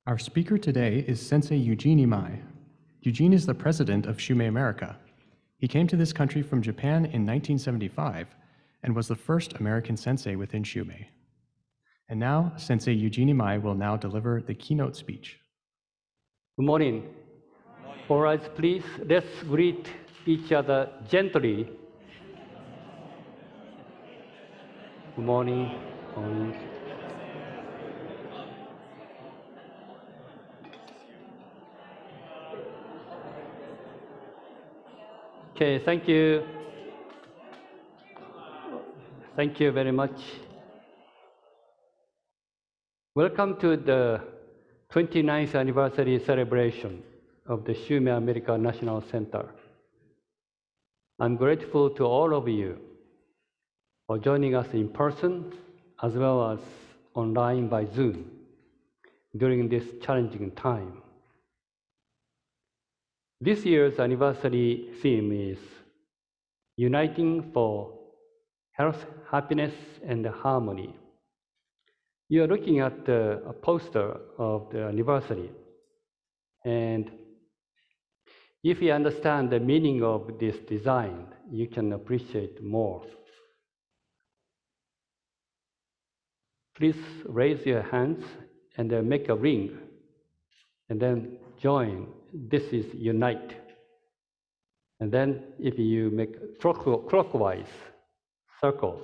Our speaker today is Sensei Eugene. Eugene is the president of Shumei America. He came to this country from Japan in 1975 and was the first American sensei within Shumei. And now, Sensei Eugene will now deliver the keynote speech. Good morning. All right, please, let's greet each other gently. Good morning. Okay, thank you. Thank you very much. Welcome to the 29th anniversary celebration of the Shumei America National Center. I'm grateful to all of you for joining us in person as well as online by Zoom during this challenging time. This year's anniversary theme is Uniting for Health, Happiness, and Harmony. You are looking at a poster of the anniversary, and if you understand the meaning of this design, you can appreciate more. Please raise your hands and make a ring, and then join. This is unite. And then if you make clockwise circle,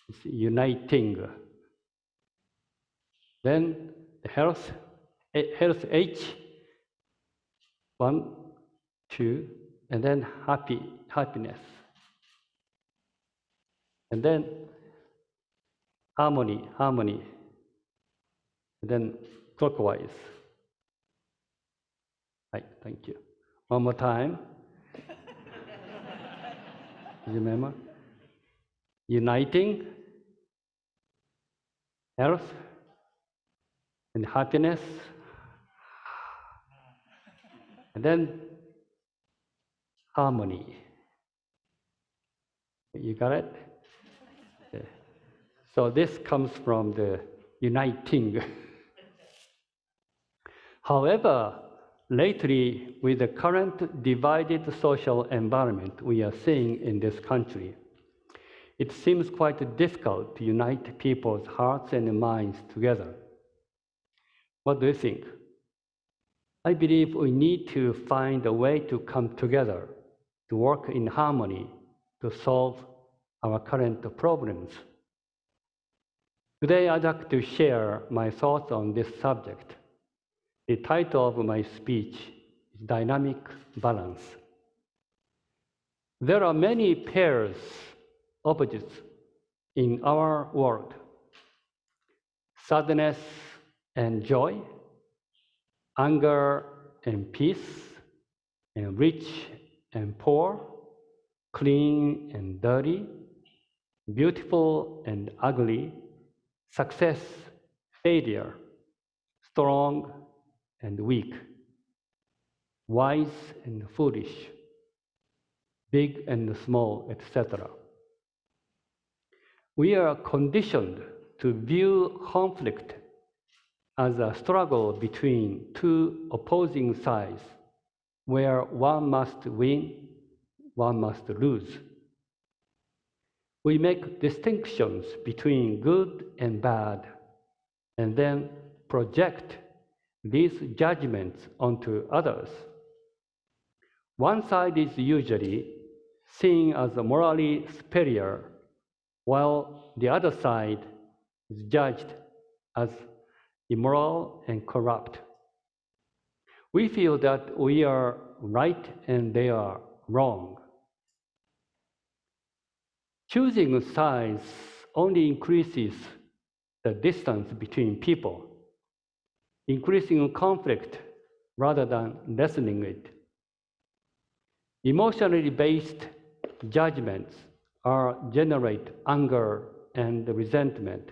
it's uniting. Then the health H, 1, 2, and then happiness. And then harmony, and then clockwise. Right, thank you. One more time. Remember? Uniting, health, and happiness. And then harmony. You got it? Okay. So this comes from the uniting. However, lately, with the current divided social environment we are seeing in this country, it seems quite difficult to unite people's hearts and minds together. What do you think? I believe we need to find a way to come together, to work in harmony, to solve our current problems. Today, I'd like to share my thoughts on this subject. The title of my speech is Dynamic Balance. There are many pairs, opposites, in our world. Sadness and joy, anger and peace, and rich and poor, clean and dirty, beautiful and ugly, success, failure, strong and weak, wise and foolish, big and small, etc. We are conditioned to view conflict as a struggle between two opposing sides, where one must win, one must lose. We make distinctions between good and bad, and then project these judgments onto others. One side is usually seen as morally superior, while the other side is judged as immoral and corrupt. We feel that we are right and they are wrong. Choosing sides only increases the distance between people, increasing conflict rather than lessening it. Emotionally based judgments generate anger and resentment,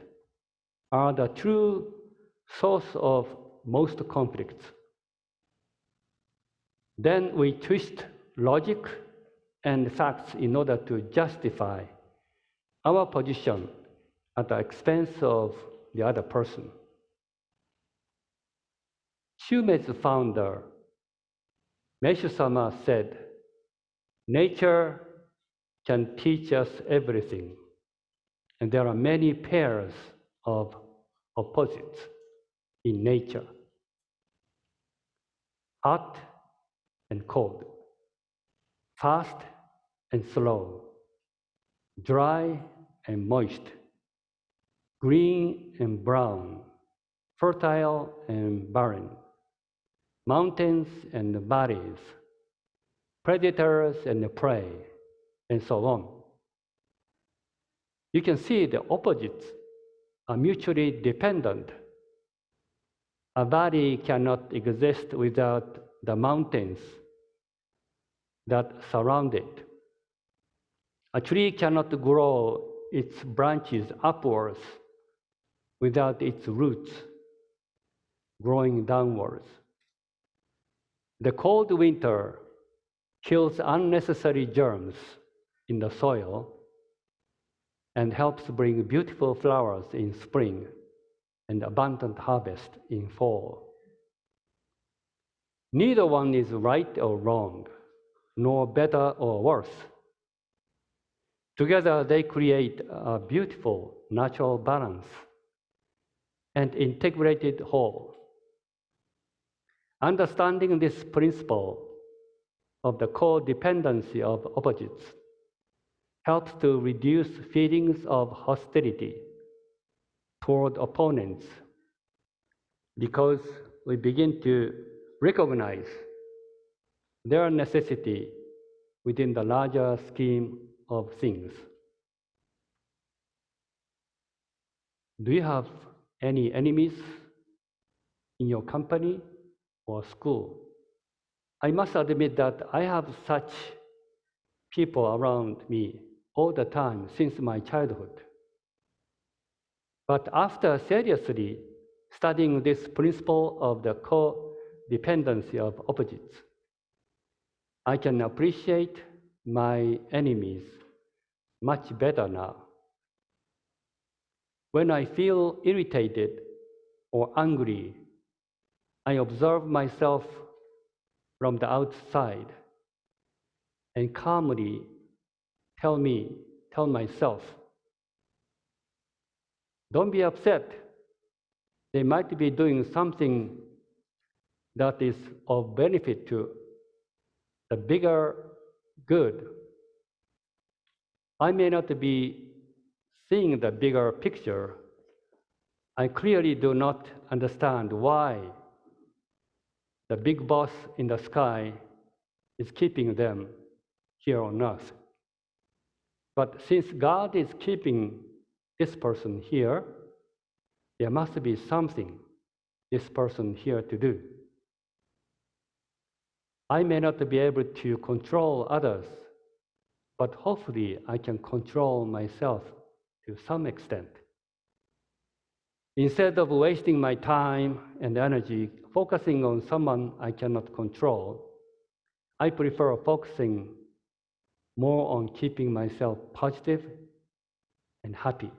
are the true source of most conflicts. Then we twist logic and facts in order to justify our position at the expense of the other person. Shumei's founder, Meishu-sama, said, nature can teach us everything, and there are many pairs of opposites in nature. Hot and cold, fast and slow, dry and moist, green and brown, fertile and barren, mountains and valleys, predators and prey, and so on. You can see the opposites are mutually dependent. A valley cannot exist without the mountains that surround it. A tree cannot grow its branches upwards without its roots growing downwards. The cold winter kills unnecessary germs in the soil and helps bring beautiful flowers in spring and abundant harvest in fall. Neither one is right or wrong, nor better or worse. Together, they create a beautiful natural balance and integrated whole. Understanding this principle of the co-dependency of opposites helps to reduce feelings of hostility toward opponents, because we begin to recognize their necessity within the larger scheme of things. Do you have any enemies in your company or school? I must admit that I have such people around me all the time since my childhood. But after seriously studying this principle of the co-dependency of opposites, I can appreciate my enemies much better now. When I feel irritated or angry, I observe myself from the outside and calmly tell myself, don't be upset. They might be doing something that is of benefit to the bigger good. I may not be seeing the bigger picture. I clearly do not understand why the big boss in the sky is keeping them here on earth. But since God is keeping this person here, there must be something this person here to do. I may not be able to control others, but hopefully I can control myself to some extent. Instead of wasting my time and energy focusing on someone I cannot control, I prefer focusing more on keeping myself positive and happy.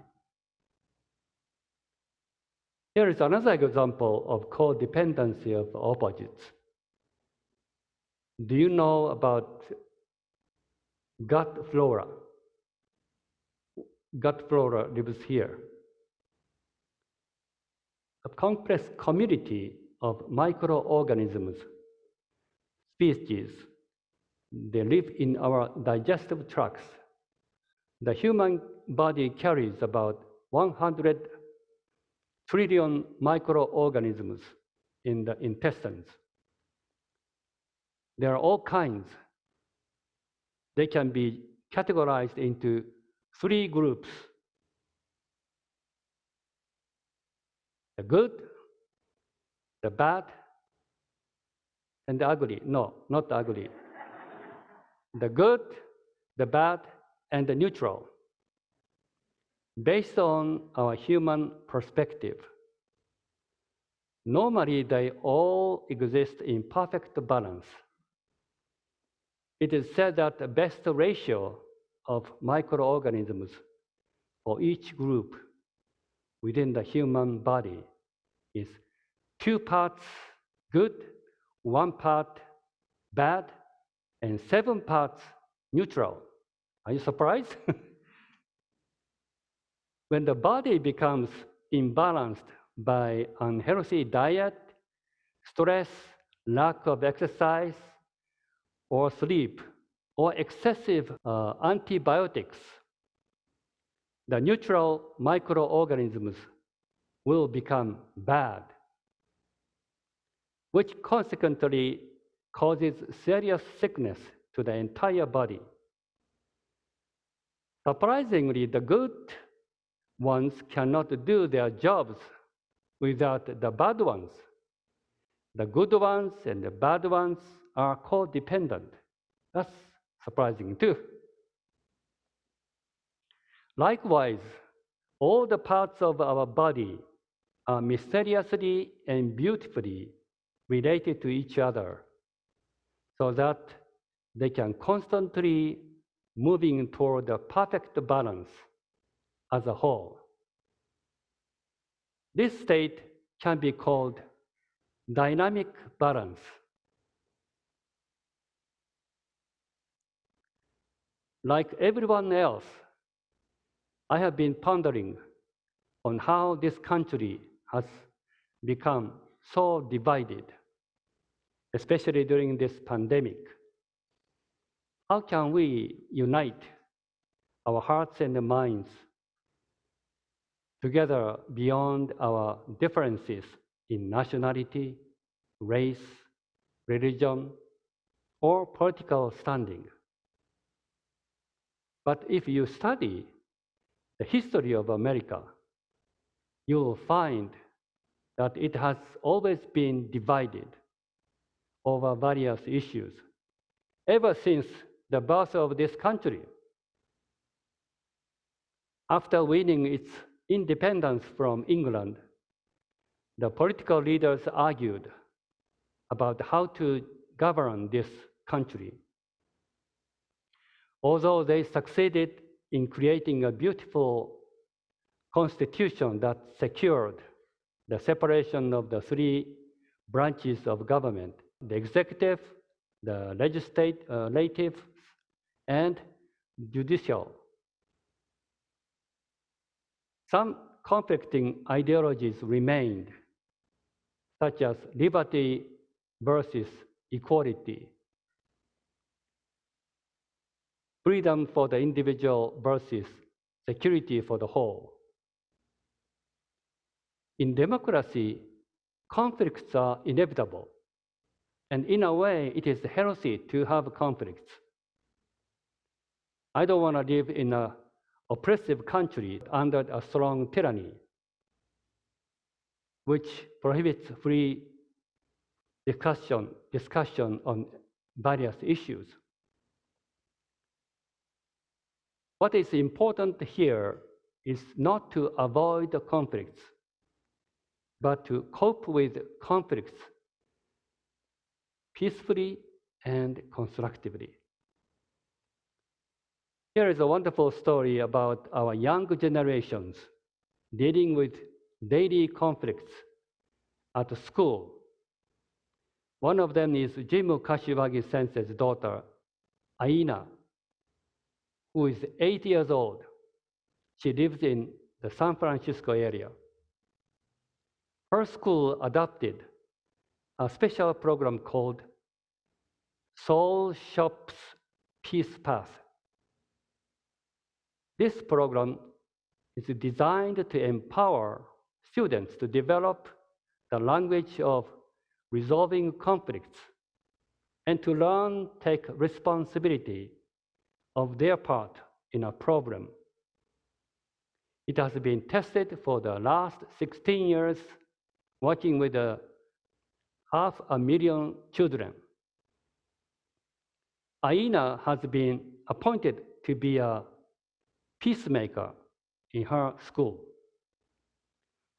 Here is another example of codependency of opposites. Do you know about gut flora? Gut flora lives here. A complex community of microorganisms, species, they live in our digestive tracts. The human body carries about 100 trillion microorganisms in the intestines. There are all kinds. They can be categorized into 3 groups: the good, the bad, and the ugly. No, not the ugly. The good, the bad, and the neutral. Based on our human perspective, normally they all exist in perfect balance. It is said that the best ratio of microorganisms for each group within the human body is 2 parts good, 1 part bad, and 7 parts neutral. Are you surprised? When the body becomes imbalanced by unhealthy diet, stress, lack of exercise, or sleep, or excessive antibiotics, the neutral microorganisms will become bad, which consequently causes serious sickness to the entire body. Surprisingly, the good ones cannot do their jobs without the bad ones. The good ones and the bad ones are co-dependent. That's surprising too. Likewise, all the parts of our body are mysteriously and beautifully related to each other, so that they can constantly moving toward a perfect balance as a whole. This state can be called dynamic balance. Like everyone else, I have been pondering on how this country has become so divided, especially during this pandemic. How can we unite our hearts and minds together beyond our differences in nationality, race, religion, or political standing? But if you study the history of America, you will find that it has always been divided over various issues ever since the birth of this country. After winning its independence from England, the political leaders argued about how to govern this country. Although they succeeded in creating a beautiful constitution that secured the separation of the 3 branches of government, the executive, the legislative, and judicial. Some conflicting ideologies remained, such as liberty versus equality, freedom for the individual versus security for the whole. In democracy, conflicts are inevitable, and in a way, it is healthy to have conflicts. I don't want to live in an oppressive country under a strong tyranny, which prohibits free discussion on various issues. What is important here is not to avoid the conflicts, but to cope with conflicts peacefully and constructively. Here is a wonderful story about our young generations dealing with daily conflicts at school. One of them is Jim Kashiwagi sensei's daughter, Aina, who is 8 years old. She lives in the San Francisco area. Her school adopted a special program called Soul Shop's Peace Path. This program is designed to empower students to develop the language of resolving conflicts and to learn to take responsibility of their part in a problem. It has been tested for the last 16 years, working with 500,000 children. Aina has been appointed to be a peacemaker in her school.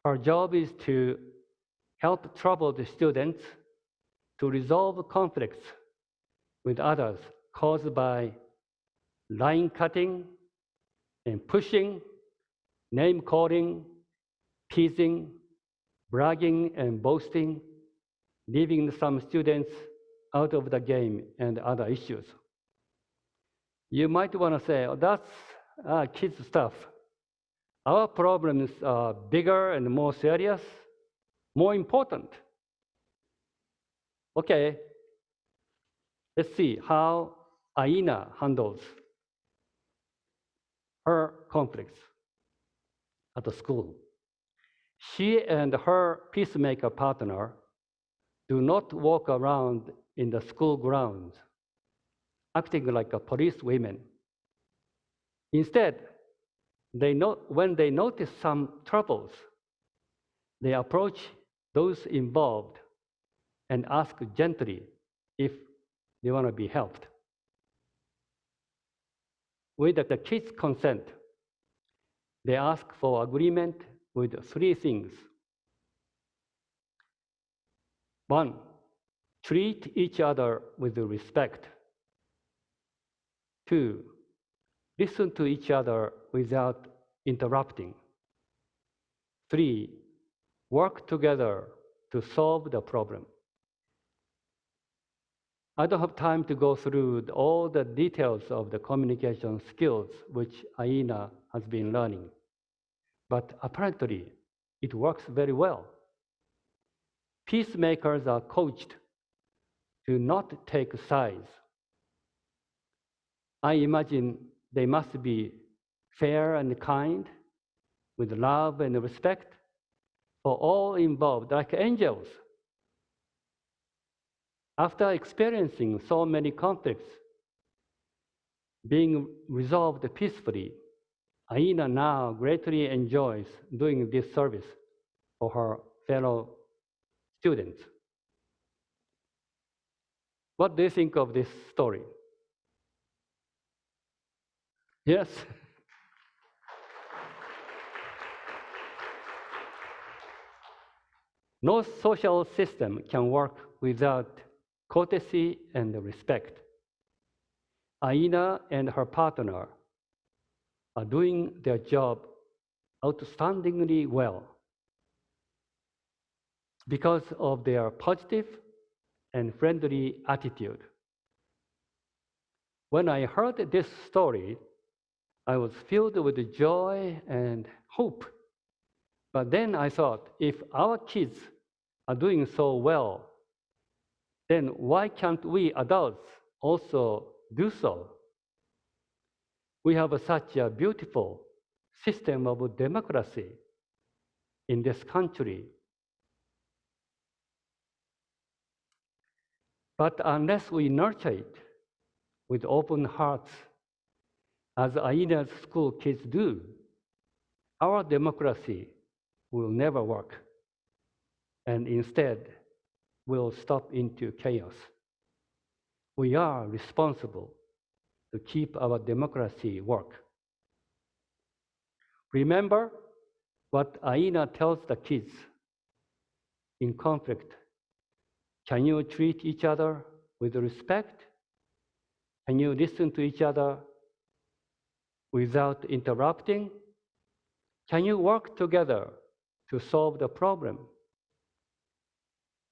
Her job is to help troubled students to resolve conflicts with others caused by line cutting and pushing, name calling, teasing, bragging and boasting, leaving some students out of the game and other issues. You might want to say, oh, that's kids' stuff. Our problems are bigger and more serious, more important. Okay, let's see how Aina handles her conflicts at the school. She and her peacemaker partner do not walk around in the school grounds acting like a police women. Instead, when they notice some troubles, they approach those involved and ask gently if they want to be helped. With the kids' consent, they ask for agreement with 3 things. 1, treat each other with respect. 2, listen to each other without interrupting. 3, work together to solve the problem. I don't have time to go through all the details of the communication skills which Aina has been learning, but apparently it works very well. Peacemakers are coached to not take sides. I imagine they must be fair and kind, with love and respect for all involved, like angels. After experiencing so many conflicts being resolved peacefully, Aina now greatly enjoys doing this service for her fellow students. What do you think of this story? Yes? No social system can work without courtesy and respect. Aina and her partner are doing their job outstandingly well because of their positive and friendly attitude. When I heard this story, I was filled with joy and hope. But then I thought, if our kids are doing so well, then why can't we adults also do so? We have such a beautiful system of democracy in this country. But unless we nurture it with open hearts, as Aina's school kids do, our democracy will never work, and instead will stop into chaos. We are responsible to keep our democracy work. Remember what Aina tells the kids in conflict. Can you treat each other with respect? Can you listen to each other without interrupting? Can you work together to solve the problem?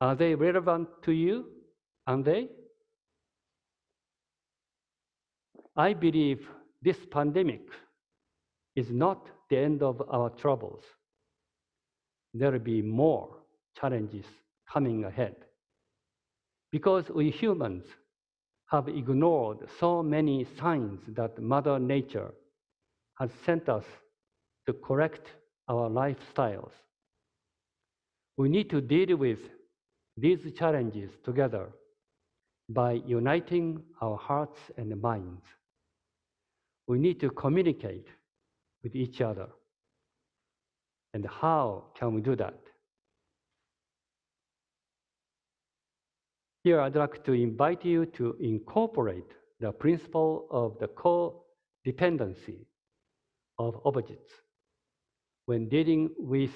Are they relevant to you? Aren't they? I believe this pandemic is not the end of our troubles. There will be more challenges coming ahead, because we humans have ignored so many signs that Mother Nature has sent us to correct our lifestyles. We need to deal with these challenges together by uniting our hearts and minds. We need to communicate with each other. And how can we do that? Here, I'd like to invite you to incorporate the principle of the co-dependency of opposites when dealing with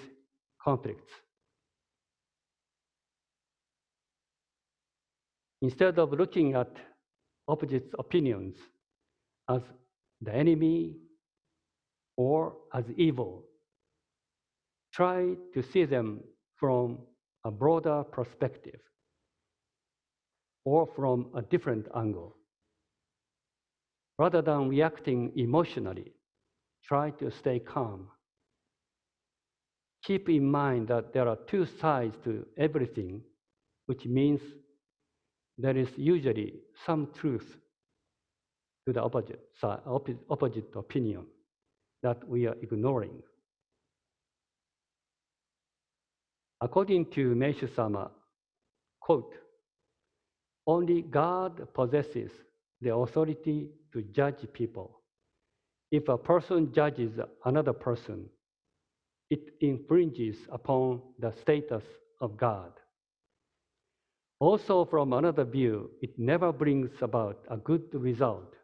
conflicts. Instead of looking at opposite opinions as the enemy or as evil, try to see them from a broader perspective. or from a different angle. Rather than reacting emotionally, try to stay calm. Keep in mind that there are two sides to everything, which means there is usually some truth to the opposite opinion that we are ignoring. According to Meishu-sama, quote, "Only God possesses the authority to judge people. If a person judges another person, it infringes upon the status of God. Also, from another view, it never brings about a good result,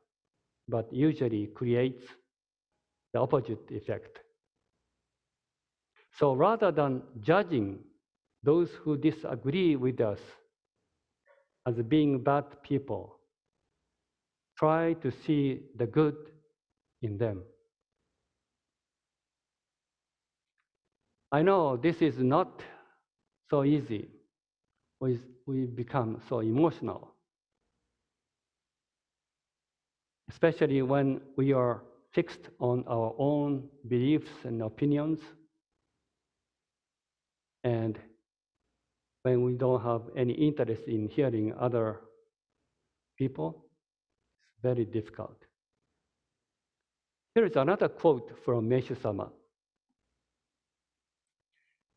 but usually creates the opposite effect. So rather than judging those who disagree with us as being bad people, try to see the good in them." I know this is not so easy. We become so emotional, especially when we are fixed on our own beliefs and opinions, and when we don't have any interest in hearing other people. It's very difficult. Here is another quote from Meishu-sama.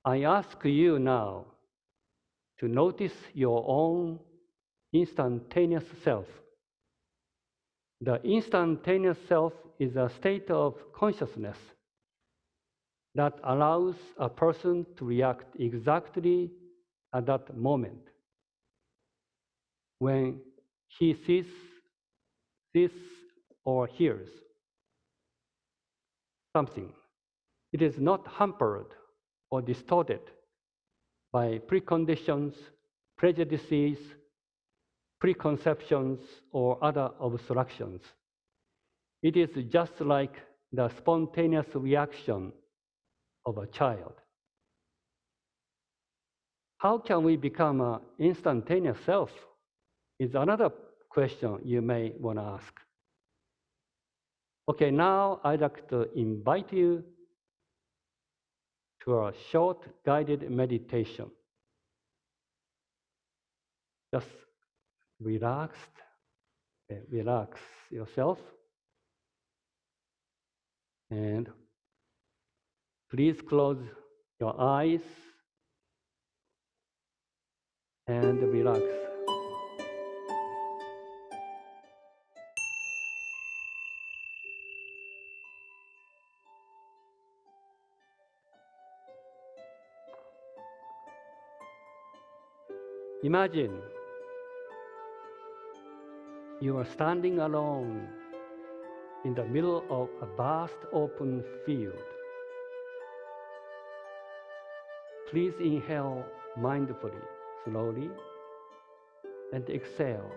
"I ask you now to notice your own instantaneous self. The instantaneous self is a state of consciousness that allows a person to react exactly at that moment when he sees or hears something. It is not hampered or distorted by preconditions, prejudices, preconceptions, or other obstructions. It is just like the spontaneous reaction of a child." How can we become an instantaneous self is another question you may want to ask. Okay, now I'd like to invite you to a short guided meditation. Just relax yourself, and please close your eyes and relax. Imagine you are standing alone in the middle of a vast open field. Please inhale mindfully, slowly, and exhale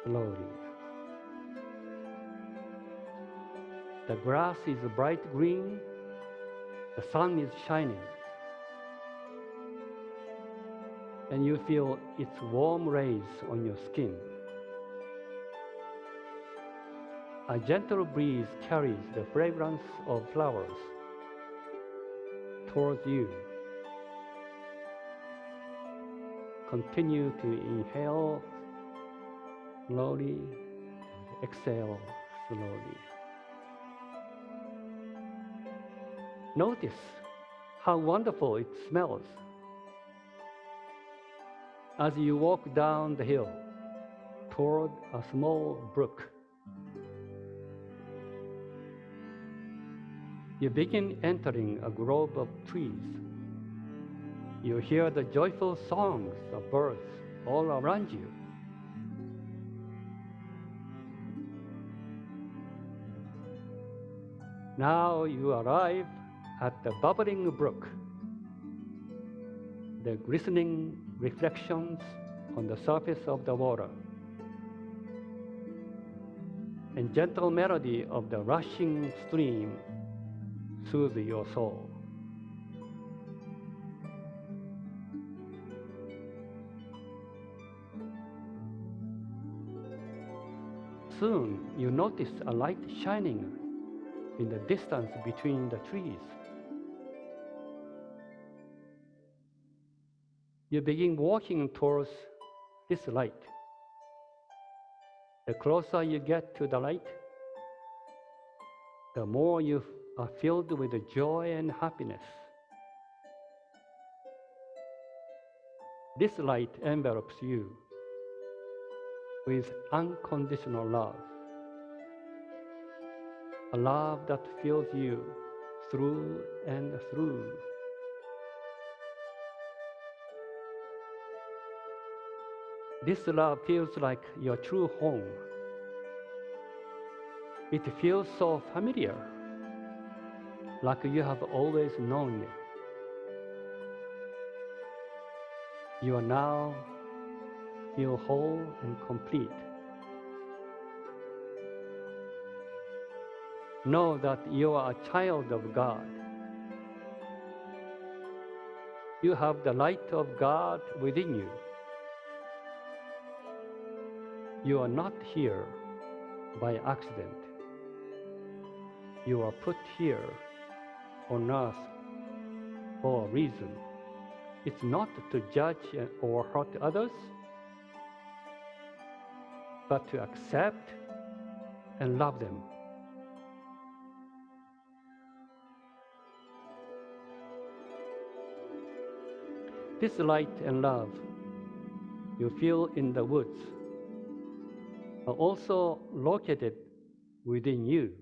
slowly. The grass is bright green, the sun is shining, and you feel its warm rays on your skin. A gentle breeze carries the fragrance of flowers towards you. Continue to inhale slowly, exhale slowly. Notice how wonderful it smells as you walk down the hill toward a small brook. You begin entering a grove of trees. You hear the joyful songs of birds all around you. Now you arrive at the bubbling brook. The glistening reflections on the surface of the water and gentle melody of the rushing stream soothe your soul. Soon you notice a light shining in the distance between the trees. You begin walking towards this light. The closer you get to the light, the more you are filled with joy and happiness. This light envelops you with unconditional love, a love that fills you through and through. This love feels like your true home. It feels so familiar, like you have always known it. You are now feel whole and complete. Know that you are a child of God. You have the light of God within you. You are not here by accident. You are put here on earth for a reason. It's not to judge or hurt others, but to accept and love them. This light and love you feel in the woods are also located within you.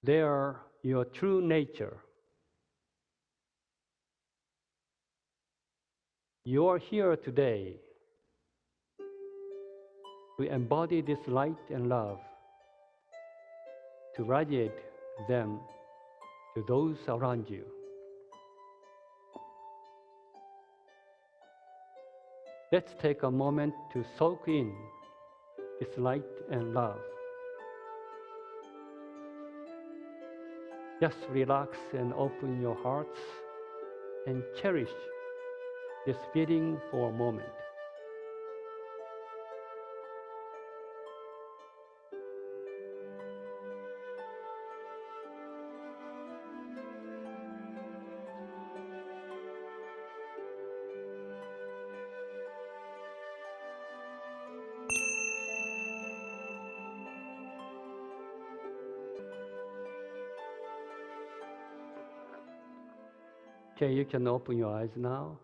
They are your true nature. You are here today to embody this light and love, to radiate them to those around you. Let's take a moment to soak in this light and love. Just relax and open your hearts and cherish this feeling for a moment. Okay, you can open your eyes now.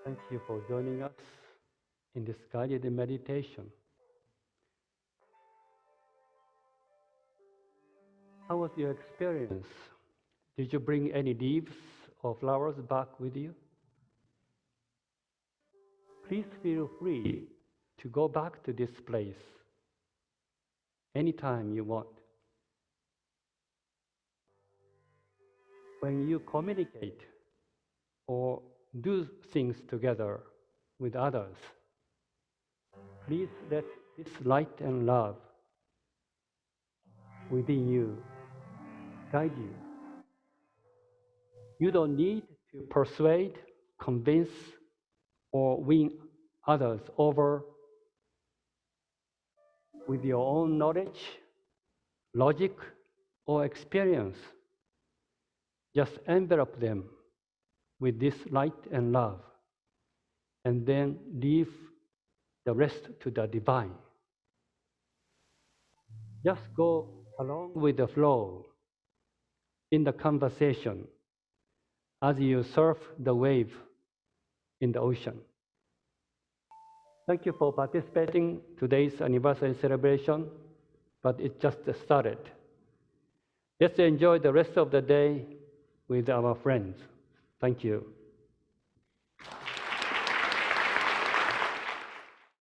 Thank you for joining us in this guided meditation. How was your experience? Did you bring any leaves or flowers back with you? Please feel free to go back to this place anytime you want. When you communicate or do things together with others, please let this light and love within you guide you. You don't need to persuade, convince, or win others over with your own knowledge, logic, or experience. Just envelop them with this light and love, and then leave the rest to the divine. Just go along with the flow in the conversation as you surf the wave in the ocean. Thank you for participating in today's anniversary celebration, but it just started. Let's enjoy the rest of the day with our friends. Thank you.